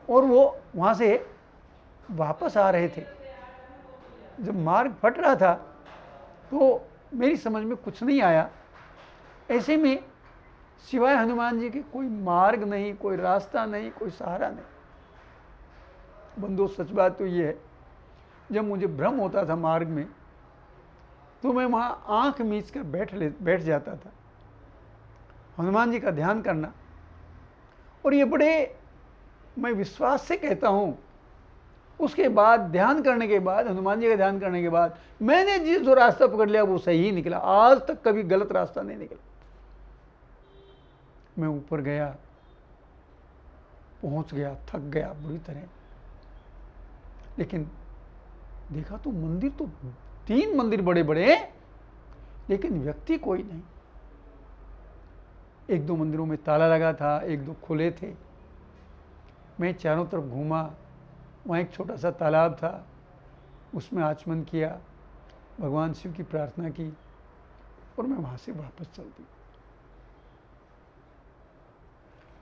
और वो वहाँ से वापस आ रहे थे। जब मार्ग फट रहा था तो मेरी समझ में कुछ नहीं आया। ऐसे में सिवाय हनुमान जी के कोई मार्ग नहीं, कोई रास्ता नहीं, कोई सहारा नहीं। बंधु, सच बात तो ये है, जब मुझे भ्रम होता था मार्ग में तो मैं वहाँ आंख मीच कर बैठ जाता था, हनुमान जी का ध्यान करना। और ये बड़े, मैं विश्वास से कहता हूँ, उसके बाद ध्यान करने के बाद, हनुमान जी का ध्यान करने के बाद मैंने जो रास्ता पकड़ लिया वो सही निकला। आज तक कभी गलत रास्ता नहीं निकला। मैं ऊपर गया, पहुंच गया, थक गया बुरी तरह, लेकिन देखा तो मंदिर तो 3 मंदिर बड़े बड़े हैं, लेकिन व्यक्ति कोई नहीं। 1-2 मंदिरों में ताला लगा था, 1-2 खुले थे। मैं चारों तरफ घूमा, वहाँ एक छोटा सा तालाब था, उसमें आचमन किया, भगवान शिव की प्रार्थना की और मैं वहाँ से वापस चल दी।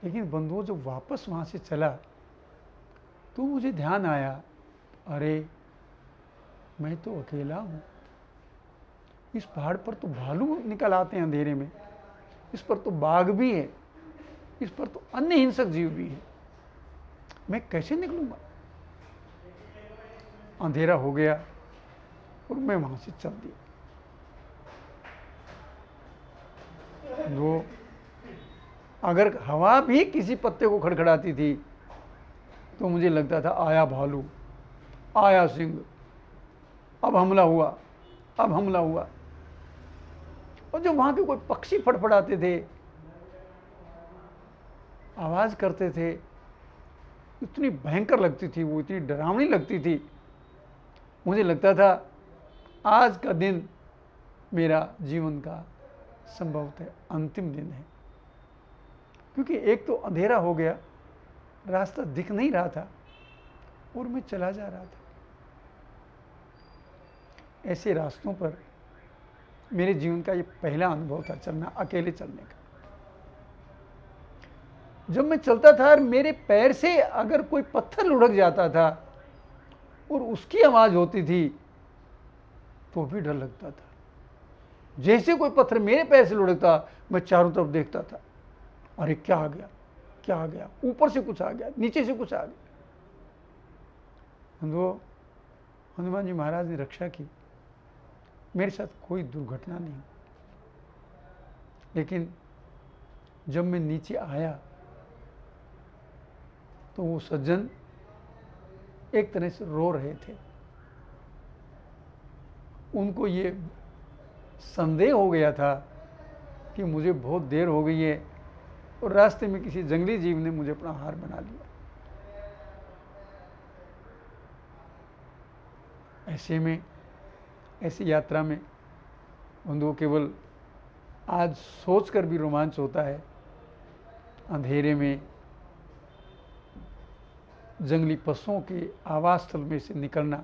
लेकिन बंधुओं, जब वापस वहाँ से चला तो मुझे ध्यान आया, अरे मैं तो अकेला हूँ। इस पहाड़ पर तो भालू निकल आते हैं अंधेरे में, इस पर तो बाघ भी है, इस पर तो अन्य हिंसक जीव भी है, मैं कैसे निकलूंगा? अंधेरा हो गया और मैं वहां से चल दिया। वो अगर हवा भी किसी पत्ते को खड़खड़ाती थी तो मुझे लगता था आया भालू, आया सिंह, अब हमला हुआ, अब हमला हुआ। और जो वहां के कोई पक्षी फड़फड़ाते थे, आवाज करते थे, इतनी भयंकर लगती थी वो, इतनी डरावनी लगती थी, मुझे लगता था आज का दिन मेरा जीवन का संभवतः अंतिम दिन है। क्योंकि एक तो अंधेरा हो गया, रास्ता दिख नहीं रहा था और मैं चला जा रहा था। ऐसे रास्तों पर मेरे जीवन का ये पहला अनुभव था, चलना, अकेले चलने का। जब मैं चलता था और मेरे पैर से अगर कोई पत्थर लुढ़क जाता था और उसकी आवाज होती थी तो भी डर लगता था। जैसे कोई पत्थर मेरे पैर से लुढ़कता, मैं चारों तरफ देखता था, अरे क्या आ गया, क्या आ गया, ऊपर से कुछ आ गया, नीचे से कुछ आ गया। हनुमान जी महाराज ने रक्षा की, मेरे साथ कोई दुर्घटना नहीं। लेकिन जब मैं नीचे आया तो वो सज्जन एक तरह से रो रहे थे। उनको ये संदेह हो गया था कि मुझे बहुत देर हो गई है और रास्ते में किसी जंगली जीव ने मुझे अपना हार बना लिया। ऐसे में, ऐसी यात्रा में बंधुओं, केवल आज सोचकर भी रोमांच होता है, अंधेरे में जंगली पशुओं के आवास स्थल में से निकलना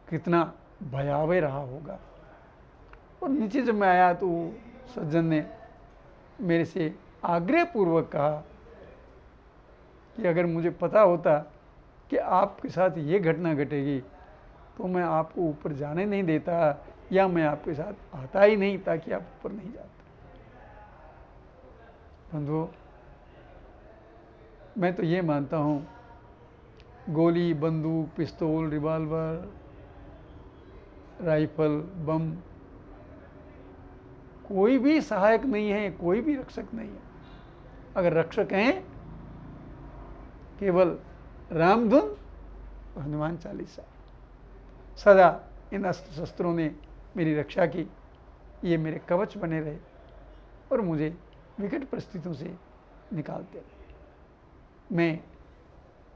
कितना भयावह रहा होगा। और नीचे जब मैं आया तो सज्जन ने मेरे से आग्रहपूर्वक कहा कि अगर मुझे पता होता कि आपके साथ ये घटना घटेगी तो मैं आपको ऊपर जाने नहीं देता, या मैं आपके साथ आता ही नहीं ताकि आप ऊपर नहीं जाते। बंधुओं, मैं तो ये मानता हूँ, गोली, बंदूक, पिस्तौल, रिवॉल्वर, राइफल, बम, कोई भी सहायक नहीं है, कोई भी रक्षक नहीं है। अगर रक्षक हैं, केवल रामधुन और हनुमान चालीसा। सदा इन अस्त्र शस्त्रों ने मेरी रक्षा की, ये मेरे कवच बने रहे और मुझे विकट परिस्थितियों से निकालते रहे। मैं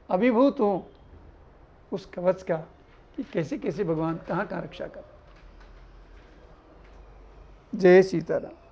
अभिभूत हूँ उस कवच का कि कैसे कैसे भगवान कहाँ कहाँ रक्षा कर। जय सीताराम।